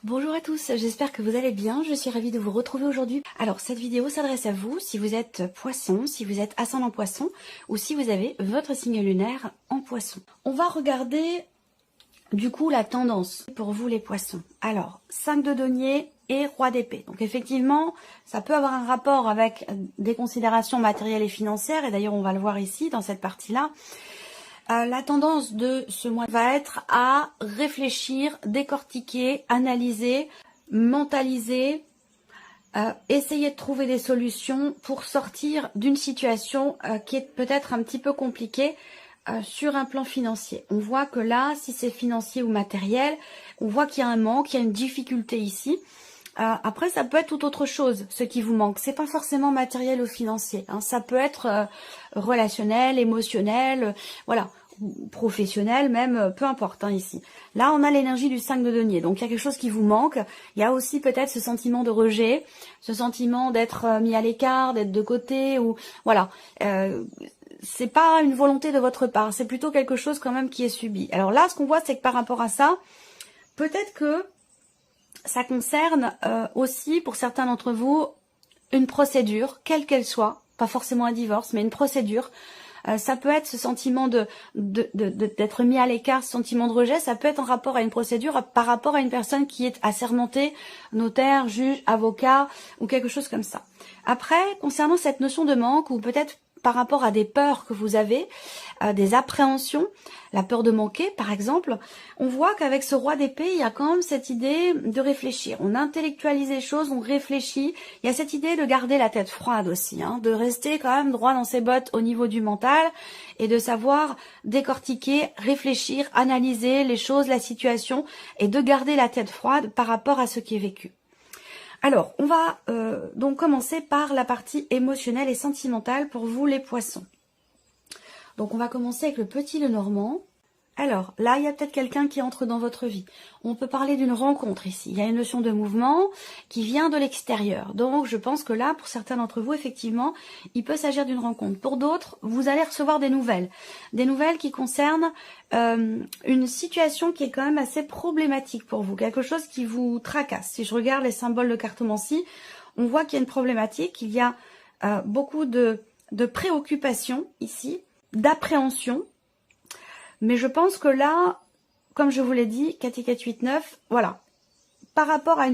Bonjour à tous, j'espère que vous allez bien, je suis ravie de vous retrouver aujourd'hui. Alors cette vidéo s'adresse à vous si vous êtes poisson, si vous êtes ascendant poisson ou si vous avez votre signe lunaire en poisson. On va regarder du coup la tendance pour vous les poissons. Alors 5 de denier et roi d'épée. Donc effectivement ça peut avoir un rapport avec des considérations matérielles et financières et d'ailleurs on va le voir ici dans cette partie-là. La tendance de ce mois va être à réfléchir, décortiquer, analyser, mentaliser, essayer de trouver des solutions pour sortir d'une situation qui est peut-être un petit peu compliquée sur un plan financier. On voit que là, si c'est financier ou matériel, on voit qu'il y a un manque, il y a une difficulté ici. Après, ça peut être tout autre chose, ce qui vous manque. C'est pas forcément matériel ou financier. Hein. Ça peut être relationnel, émotionnel, voilà, professionnel même, peu importe hein, ici. Là, on a l'énergie du 5 de denier. Donc, il y a quelque chose qui vous manque. Il y a aussi peut-être ce sentiment de rejet, ce sentiment d'être mis à l'écart, d'être de côté, ou voilà. C'est pas une volonté de votre part. C'est plutôt quelque chose quand même qui est subi. Alors là, ce qu'on voit, c'est que par rapport à ça, peut-être que ça concerne aussi, pour certains d'entre vous, une procédure, quelle qu'elle soit, pas forcément un divorce, mais une procédure. Ça peut être ce sentiment d'être mis à l'écart, ce sentiment de rejet, ça peut être en rapport à une procédure, par rapport à une personne qui est assermentée, notaire, juge, avocat, ou quelque chose comme ça. Après, concernant cette notion de manque, ou peut-être par rapport à des peurs que vous avez, des appréhensions, la peur de manquer par exemple, on voit qu'avec ce roi d'épée, il y a quand même cette idée de réfléchir. On intellectualise les choses, on réfléchit. Il y a cette idée de garder la tête froide aussi, hein, de rester quand même droit dans ses bottes au niveau du mental et de savoir décortiquer, réfléchir, analyser les choses, la situation et de garder la tête froide par rapport à ce qui est vécu. Alors, on va donc commencer par la partie émotionnelle et sentimentale pour vous les poissons. Donc, on va commencer avec le petit Lenormand. Alors, là, il y a peut-être quelqu'un qui entre dans votre vie. On peut parler d'une rencontre ici. Il y a une notion de mouvement qui vient de l'extérieur. Donc, je pense que là, pour certains d'entre vous, effectivement, il peut s'agir d'une rencontre. Pour d'autres, vous allez recevoir des nouvelles. Des nouvelles qui concernent une situation qui est quand même assez problématique pour vous. Quelque chose qui vous tracasse. Si je regarde les symboles de cartomancie, on voit qu'il y a une problématique. Il y a beaucoup de préoccupations ici, d'appréhension. Mais je pense que là, comme je vous l'ai dit, 4 et 4, 8, 9, voilà. Par rapport à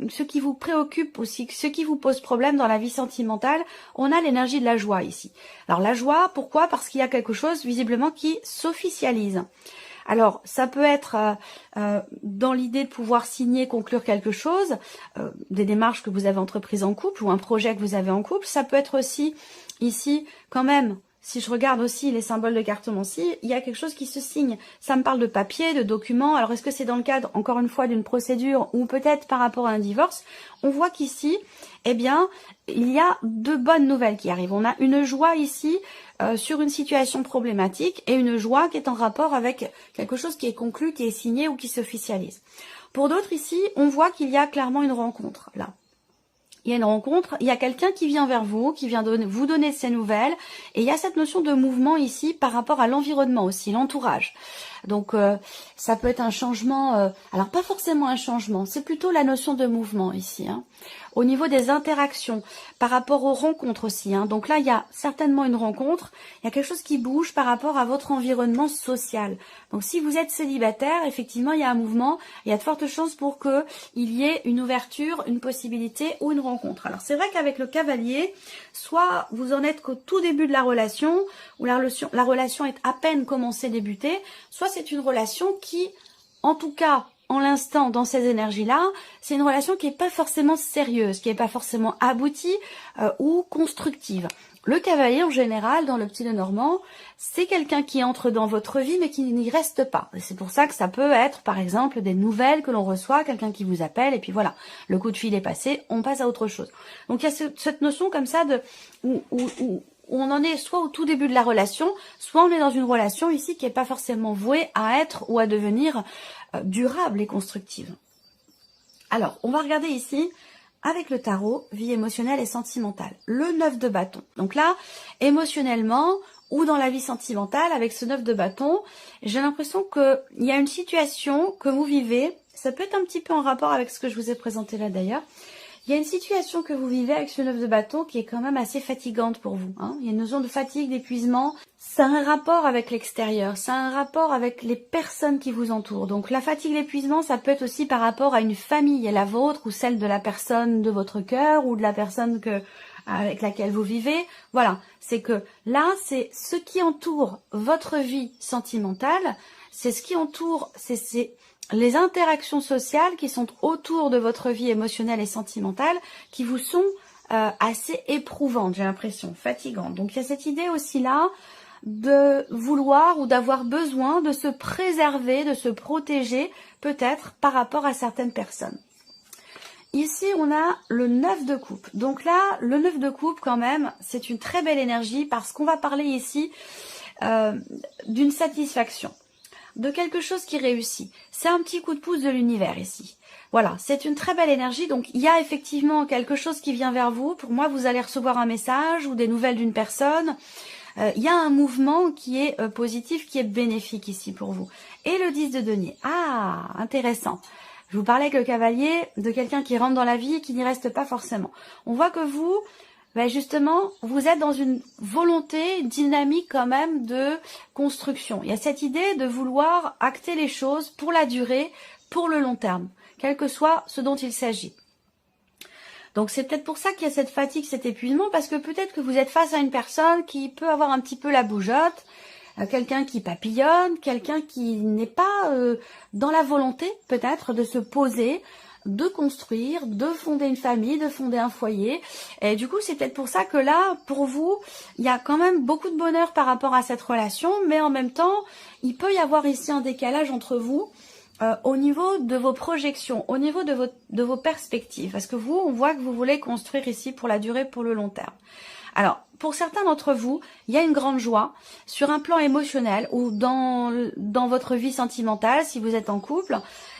ce qui vous préoccupe aussi, ce qui vous pose problème dans la vie sentimentale, on a l'énergie de la joie ici. Alors la joie, pourquoi? Parce qu'il y a quelque chose visiblement qui s'officialise. Alors ça peut être dans l'idée de pouvoir signer, conclure quelque chose, des démarches que vous avez entreprises en couple ou un projet que vous avez en couple. Ça peut être aussi ici quand même. Si je regarde aussi les symboles de cartomancie, il y a quelque chose qui se signe. Ça me parle de papier, de documents. Alors, est-ce que c'est dans le cadre, encore une fois, d'une procédure ou peut-être par rapport à un divorce? On voit qu'ici, eh bien, il y a de bonnes nouvelles qui arrivent. On a une joie ici sur une situation problématique et une joie qui est en rapport avec quelque chose qui est conclu, qui est signé ou qui s'officialise. Pour d'autres ici, on voit qu'il y a clairement une rencontre, là. Il y a une rencontre, il y a quelqu'un qui vient vers vous, qui vient vous donner ses nouvelles. Et il y a cette notion de mouvement ici par rapport à l'environnement aussi, l'entourage. Donc ça peut être un changement, alors pas forcément un changement, c'est plutôt la notion de mouvement ici. Hein. Au niveau des interactions, par rapport aux rencontres aussi. Hein. Donc là, il y a certainement une rencontre, il y a quelque chose qui bouge par rapport à votre environnement social. Donc si vous êtes célibataire, effectivement, il y a un mouvement, il y a de fortes chances pour qu'il y ait une ouverture, une possibilité ou une rencontre. Alors c'est vrai qu'avec le cavalier, soit vous en êtes qu'au tout début de la relation, où la relation est à peine commencée, débutée, soit c'est une relation qui, en tout cas, en l'instant, dans ces énergies-là, c'est une relation qui n'est pas forcément sérieuse, qui n'est pas forcément aboutie ou constructive. Le cavalier, en général, dans le petit Lenormand, c'est quelqu'un qui entre dans votre vie, mais qui n'y reste pas. C'est pour ça que ça peut être, par exemple, des nouvelles que l'on reçoit, quelqu'un qui vous appelle, et puis voilà, le coup de fil est passé, on passe à autre chose. Donc il y a cette notion comme ça de où on en est soit au tout début de la relation, soit on est dans une relation ici qui n'est pas forcément vouée à être ou à devenir durable et constructive. Alors, on va regarder ici, avec le tarot, vie émotionnelle et sentimentale. Le 9 de bâton. Donc là, émotionnellement ou dans la vie sentimentale, avec ce 9 de bâton, j'ai l'impression qu'il y a une situation que vous vivez, Ça peut être un petit peu en rapport avec ce que je vous ai présenté là d'ailleurs. Il y a une situation que vous vivez avec ce 9 de bâton qui est quand même assez fatigante pour vous. Hein. Il y a une notion de fatigue, d'épuisement. Ça a un rapport avec l'extérieur, ça a un rapport avec les personnes qui vous entourent. Donc la fatigue, l'épuisement, ça peut être aussi par rapport à une famille, la vôtre ou celle de la personne de votre cœur ou de la personne avec laquelle vous vivez. Voilà, c'est que là, c'est ce qui entoure votre vie sentimentale, c'est ce qui entoure, c'est les interactions sociales qui sont autour de votre vie émotionnelle et sentimentale qui vous sont assez éprouvantes, j'ai l'impression, fatigantes. Donc il y a cette idée aussi là de vouloir ou d'avoir besoin de se préserver, de se protéger peut-être par rapport à certaines personnes. Ici, on a le 9 de coupe. Donc là, le 9 de coupe quand même, c'est une très belle énergie parce qu'on va parler ici d'une satisfaction, de quelque chose qui réussit. C'est un petit coup de pouce de l'univers ici. Voilà, c'est une très belle énergie. Donc, il y a effectivement quelque chose qui vient vers vous. Pour moi, vous allez recevoir un message ou des nouvelles d'une personne. Il y a un mouvement qui est positif, qui est bénéfique ici pour vous. Et le 10 de denier. Ah, intéressant. Je vous parlais avec le cavalier de quelqu'un qui rentre dans la vie et qui n'y reste pas forcément. On voit que vous... Ben justement, vous êtes dans une volonté dynamique quand même de construction. Il y a cette idée de vouloir acter les choses pour la durée, pour le long terme, quel que soit ce dont il s'agit. Donc c'est peut-être pour ça qu'il y a cette fatigue, cet épuisement, parce que peut-être que vous êtes face à une personne qui peut avoir un petit peu la bougeotte, quelqu'un qui papillonne, quelqu'un qui n'est pas dans la volonté peut-être de se poser, de construire, de fonder une famille, de fonder un foyer. Et du coup, c'est peut-être pour ça que là, pour vous, il y a quand même beaucoup de bonheur par rapport à cette relation, mais en même temps, il peut y avoir ici un décalage entre vous au niveau de vos projections, au niveau de vos perspectives. Parce que vous, on voit que vous voulez construire ici pour la durée, pour le long terme. Alors, pour certains d'entre vous, il y a une grande joie sur un plan émotionnel ou dans votre vie sentimentale, si vous êtes en couple,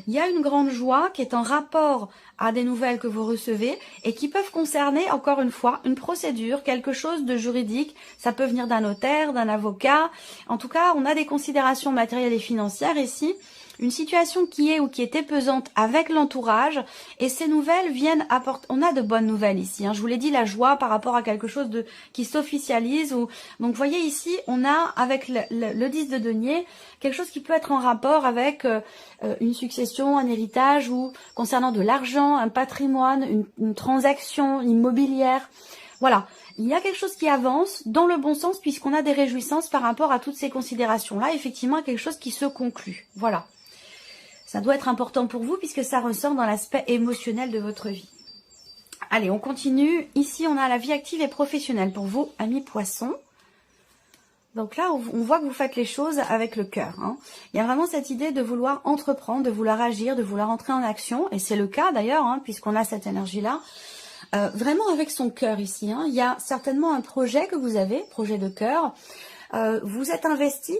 il y a une grande joie qui est en rapport à des nouvelles que vous recevez et qui peuvent concerner, encore une fois, une procédure, quelque chose de juridique. Ça peut venir d'un notaire, d'un avocat. En tout cas, on a des considérations matérielles et financières ici. Une situation qui est ou qui était pesante avec l'entourage et ces nouvelles viennent apporter, on a de bonnes nouvelles ici, hein. Je vous l'ai dit, la joie par rapport à quelque chose qui s'officialise. Donc vous voyez ici, on a avec le 10 de denier, quelque chose qui peut être en rapport avec une succession, un héritage ou concernant de l'argent, un patrimoine, une transaction immobilière. Voilà, il y a quelque chose qui avance dans le bon sens puisqu'on a des réjouissances par rapport à toutes ces considérations-là. Effectivement, quelque chose qui se conclut. Voilà. Ça doit être important pour vous puisque ça ressort dans l'aspect émotionnel de votre vie. Allez, on continue. Ici, on a la vie active et professionnelle pour vous, amis poissons. Donc là, on voit que vous faites les choses avec le cœur. Hein. Il y a vraiment cette idée de vouloir entreprendre, de vouloir agir, de vouloir entrer en action. Et c'est le cas d'ailleurs, hein, puisqu'on a cette énergie-là. Vraiment avec son cœur ici. Hein. Il y a certainement un projet que vous avez, projet de cœur. Vous êtes investi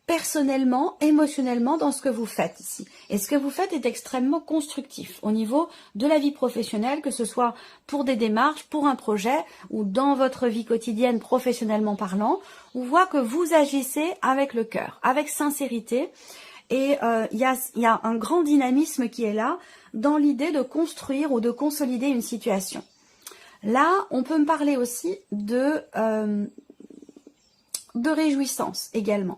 personnellement, émotionnellement dans ce que vous faites ici. Et ce que vous faites est extrêmement constructif au niveau de la vie professionnelle, que ce soit pour des démarches, pour un projet ou dans votre vie quotidienne professionnellement parlant. On voit que vous agissez avec le cœur, avec sincérité. Et il y a un grand dynamisme qui est là dans l'idée de construire ou de consolider une situation. Là, on peut me parler aussi de réjouissance également.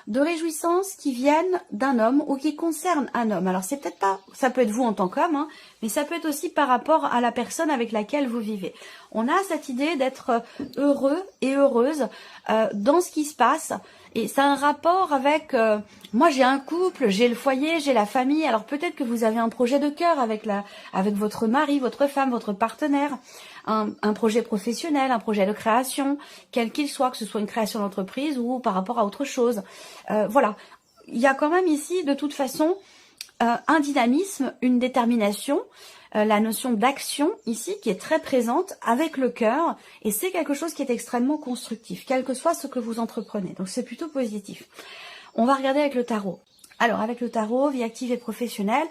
De réjouissances qui viennent d'un homme ou qui concernent un homme. Alors c'est peut-être pas, ça peut être vous en tant qu'homme, hein, mais ça peut être aussi par rapport à la personne avec laquelle vous vivez. On a cette idée d'être heureux et heureuse dans ce qui se passe. Et ça a un rapport avec, moi j'ai un couple, j'ai le foyer, j'ai la famille. Alors peut-être que vous avez un projet de cœur avec votre mari, votre femme, votre partenaire. Un projet professionnel, un projet de création, quel qu'il soit, que ce soit une création d'entreprise ou par rapport à autre chose. Voilà, il y a quand même ici de toute façon un dynamisme, une détermination, la notion d'action ici qui est très présente avec le cœur et c'est quelque chose qui est extrêmement constructif, quel que soit ce que vous entreprenez. Donc c'est plutôt positif. On va regarder avec le tarot. Alors avec le tarot, vie active et professionnelle,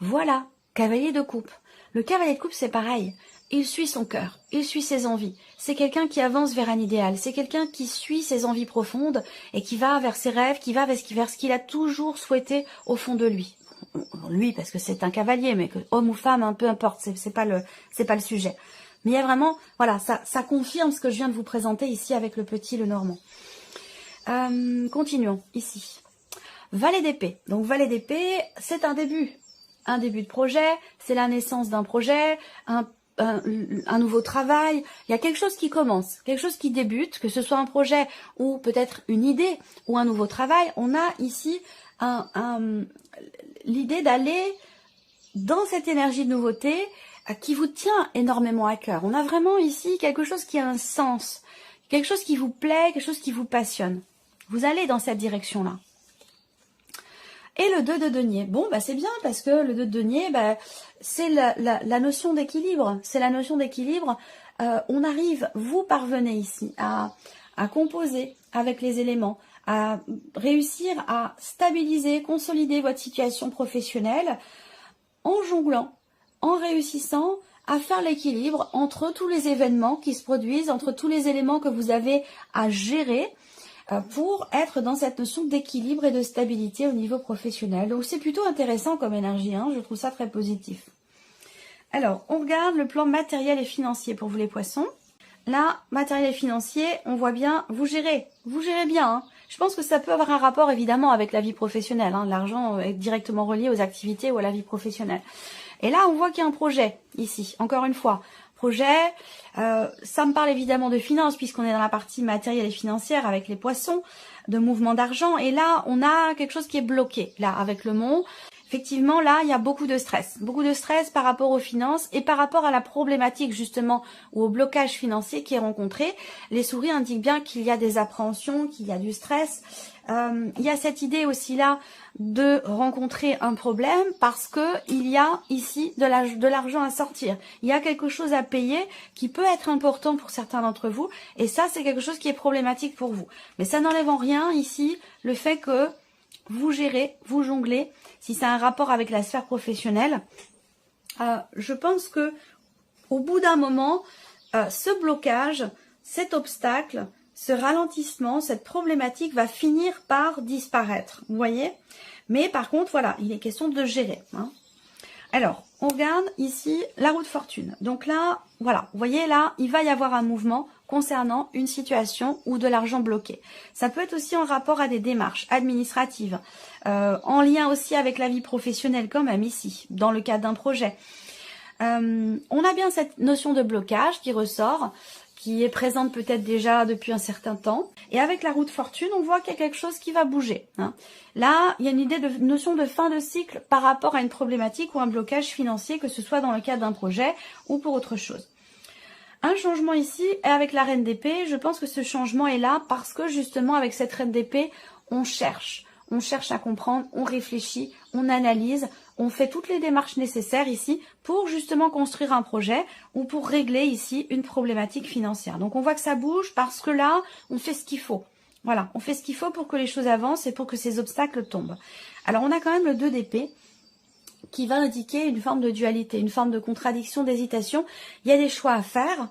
voilà, cavalier de coupe. Le cavalier de coupe c'est pareil. Il suit son cœur, il suit ses envies. C'est quelqu'un qui avance vers un idéal, c'est quelqu'un qui suit ses envies profondes et qui va vers ses rêves, qui va vers ce qu'il a toujours souhaité au fond de lui. lui parce que c'est un cavalier, mais que homme ou femme, peu importe, c'est pas le sujet. Mais il y a vraiment, voilà, ça confirme ce que je viens de vous présenter ici avec le petit, le normand. Continuons, ici. Valet d'épée. Donc, valet d'épée, c'est un début. Un début de projet, c'est la naissance d'un projet, un nouveau travail. Il y a quelque chose qui commence, quelque chose qui débute, que ce soit un projet ou peut-être une idée ou un nouveau travail. On a ici l'idée d'aller dans cette énergie de nouveauté qui vous tient énormément à cœur. On a vraiment ici quelque chose qui a un sens, quelque chose qui vous plaît, quelque chose qui vous passionne. Vous allez dans cette direction-là. Et le 2 de denier. Bon, c'est bien parce que le 2 de denier, c'est la notion d'équilibre. C'est la notion d'équilibre. On arrive, vous parvenez ici à composer avec les éléments, à réussir à stabiliser, consolider votre situation professionnelle en jonglant, en réussissant à faire l'équilibre entre tous les événements qui se produisent, entre tous les éléments que vous avez à gérer pour être dans cette notion d'équilibre et de stabilité au niveau professionnel. Donc c'est plutôt intéressant comme énergie, je trouve ça très positif. Alors, on regarde le plan matériel et financier pour vous les poissons. Là, matériel et financier, on voit bien, vous gérez bien. Je pense que ça peut avoir un rapport évidemment avec la vie professionnelle. L'argent est directement relié aux activités ou à la vie professionnelle. Et là, on voit qu'il y a un projet ici, encore une fois. Projet, ça me parle évidemment de finances puisqu'on est dans la partie matérielle et financière avec les poissons, de mouvement d'argent. Et là, on a quelque chose qui est bloqué, là, avec le mont. Effectivement, là, il y a beaucoup de stress par rapport aux finances et par rapport à la problématique justement ou au blocage financier qui est rencontré. Les souris indiquent bien qu'il y a des appréhensions, qu'il y a du stress. Il y a cette idée aussi là de rencontrer un problème parce que il y a ici de l'argent à sortir. Il y a quelque chose à payer qui peut être important pour certains d'entre vous et ça, c'est quelque chose qui est problématique pour vous. Mais ça n'enlève en rien ici le fait que vous gérez, vous jonglez. Si c'est un rapport avec la sphère professionnelle, je pense que au bout d'un moment, ce blocage, cet obstacle, ce ralentissement, cette problématique va finir par disparaître. Vous voyez? Mais par contre, voilà, il est question de gérer. Alors, on regarde ici la roue de fortune. Donc là, voilà, vous voyez là, il va y avoir un mouvement concernant une situation ou de l'argent bloqué. Ça peut être aussi en rapport à des démarches administratives, en lien aussi avec la vie professionnelle quand même ici, dans le cadre d'un projet. On a bien cette notion de blocage qui ressort, qui est présente peut-être déjà depuis un certain temps. Et avec la roue de fortune, on voit qu'il y a quelque chose qui va bouger. Là, il y a une idée de notion de fin de cycle par rapport à une problématique ou un blocage financier, que ce soit dans le cadre d'un projet ou pour autre chose. Un changement ici, et avec la reine d'épée, je pense que ce changement est là parce que justement avec cette reine d'épée, on cherche à comprendre, on réfléchit, on analyse, on fait toutes les démarches nécessaires ici pour justement construire un projet ou pour régler ici une problématique financière. Donc on voit que ça bouge parce que là, on fait ce qu'il faut. Voilà, on fait ce qu'il faut pour que les choses avancent et pour que ces obstacles tombent. Alors on a quand même le 2 d'épée qui va indiquer une forme de dualité, une forme de contradiction, d'hésitation. Il y a des choix à faire.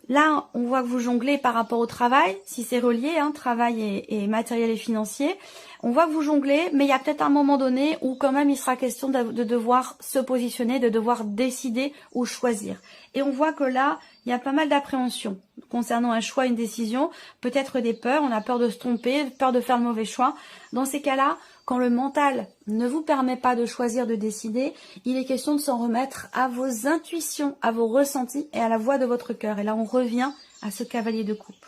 Là, on voit que vous jonglez par rapport au travail, si c'est relié, travail et matériel et financier. On voit que vous jonglez, mais il y a peut-être un moment donné où quand même il sera question de devoir se positionner, de devoir décider ou choisir. Et on voit que là, il y a pas mal d'appréhension concernant un choix, une décision, peut-être des peurs, on a peur de se tromper, peur de faire le mauvais choix. Dans ces cas-là, quand le mental ne vous permet pas de choisir, de décider, il est question de s'en remettre à vos intuitions, à vos ressentis et à la voix de votre cœur. Et là, on revient à ce cavalier de coupe.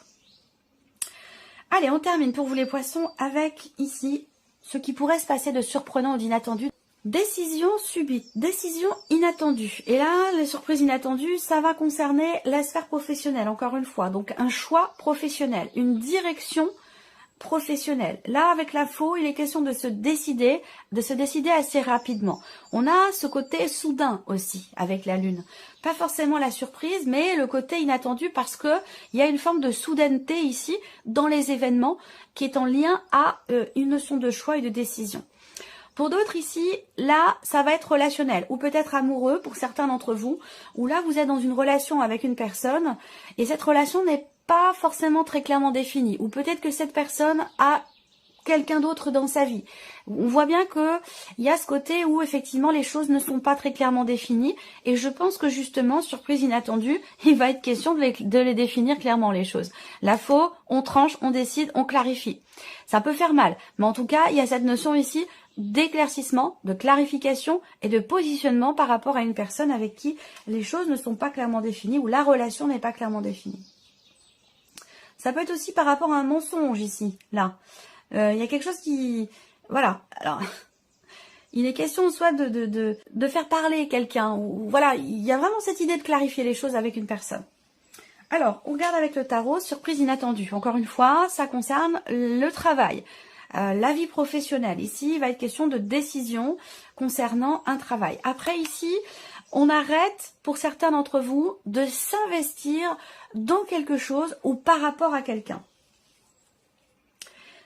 Allez, on termine pour vous les poissons avec ici ce qui pourrait se passer de surprenant ou d'inattendu. Décision subite, décision inattendue. Et là, les surprises inattendues, ça va concerner la sphère professionnelle, encore une fois. Donc, un choix professionnel, une direction professionnelle. Là, avec la faux, il est question de se décider assez rapidement. On a ce côté soudain aussi avec la lune. Pas forcément la surprise, mais le côté inattendu parce que il y a une forme de soudaineté ici dans les événements qui est en lien à une notion de choix et de décision. Pour d'autres ici, là, ça va être relationnel ou peut-être amoureux pour certains d'entre vous, où là, vous êtes dans une relation avec une personne et cette relation n'est pas forcément très clairement définie. Ou peut-être que cette personne a quelqu'un d'autre dans sa vie. On voit bien que il y a ce côté où effectivement les choses ne sont pas très clairement définies et je pense que justement, surprise inattendue, il va être question de les définir clairement les choses. La faux, on tranche, on décide, on clarifie. Ça peut faire mal, mais en tout cas, il y a cette notion ici d'éclaircissement, de clarification et de positionnement par rapport à une personne avec qui les choses ne sont pas clairement définies ou la relation n'est pas clairement définie. Ça peut être aussi par rapport à un mensonge ici, là. Il y a quelque chose qui... Voilà. Alors, il est question soit de faire parler quelqu'un. Ou voilà, il y a vraiment cette idée de clarifier les choses avec une personne. Alors, on regarde avec le tarot, surprise inattendue. Encore une fois, ça concerne le travail, la vie professionnelle. Ici, il va être question de décision concernant un travail. Après, ici, on arrête, pour certains d'entre vous, de s'investir dans quelque chose ou par rapport à quelqu'un.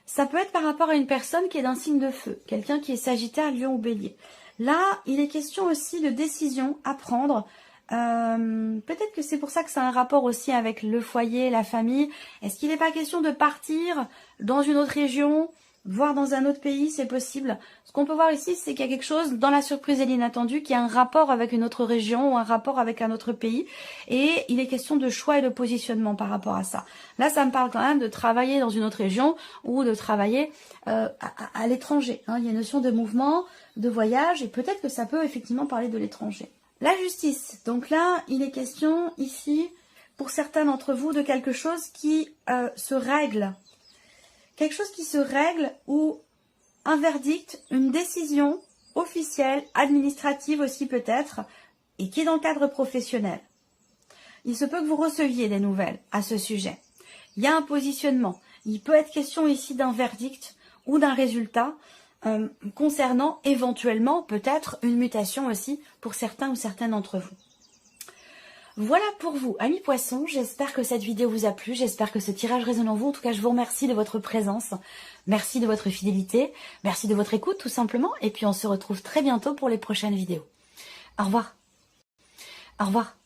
Ça peut être par rapport à une personne qui est d'un signe de feu, quelqu'un qui est Sagittaire, Lion ou Bélier. Là, il est question aussi de décision à prendre. Peut-être que c'est pour ça que c'est un rapport aussi avec le foyer, la famille. Est-ce qu'il n'est pas question de partir dans une autre région, voire dans un autre pays, c'est possible. Ce qu'on peut voir ici, c'est qu'il y a quelque chose dans la surprise et l'inattendu qui a un rapport avec une autre région ou un rapport avec un autre pays. Et il est question de choix et de positionnement par rapport à ça. Là, ça me parle quand même de travailler dans une autre région ou de travailler à l'étranger. Il y a une notion de mouvement, de voyage et peut-être que ça peut effectivement parler de l'étranger. La justice. Donc là, il est question ici, pour certains d'entre vous, de quelque chose qui se règle. Quelque chose qui se règle ou un verdict, une décision officielle, administrative aussi peut-être, et qui est dans le cadre professionnel. Il se peut que vous receviez des nouvelles à ce sujet. Il y a un positionnement. Il peut être question ici d'un verdict ou d'un résultat concernant éventuellement peut-être une mutation aussi pour certains ou certaines d'entre vous. Voilà pour vous, amis poissons, j'espère que cette vidéo vous a plu, j'espère que ce tirage résonne en vous. En tout cas, je vous remercie de votre présence, merci de votre fidélité, merci de votre écoute tout simplement. Et puis on se retrouve très bientôt pour les prochaines vidéos. Au revoir. Au revoir.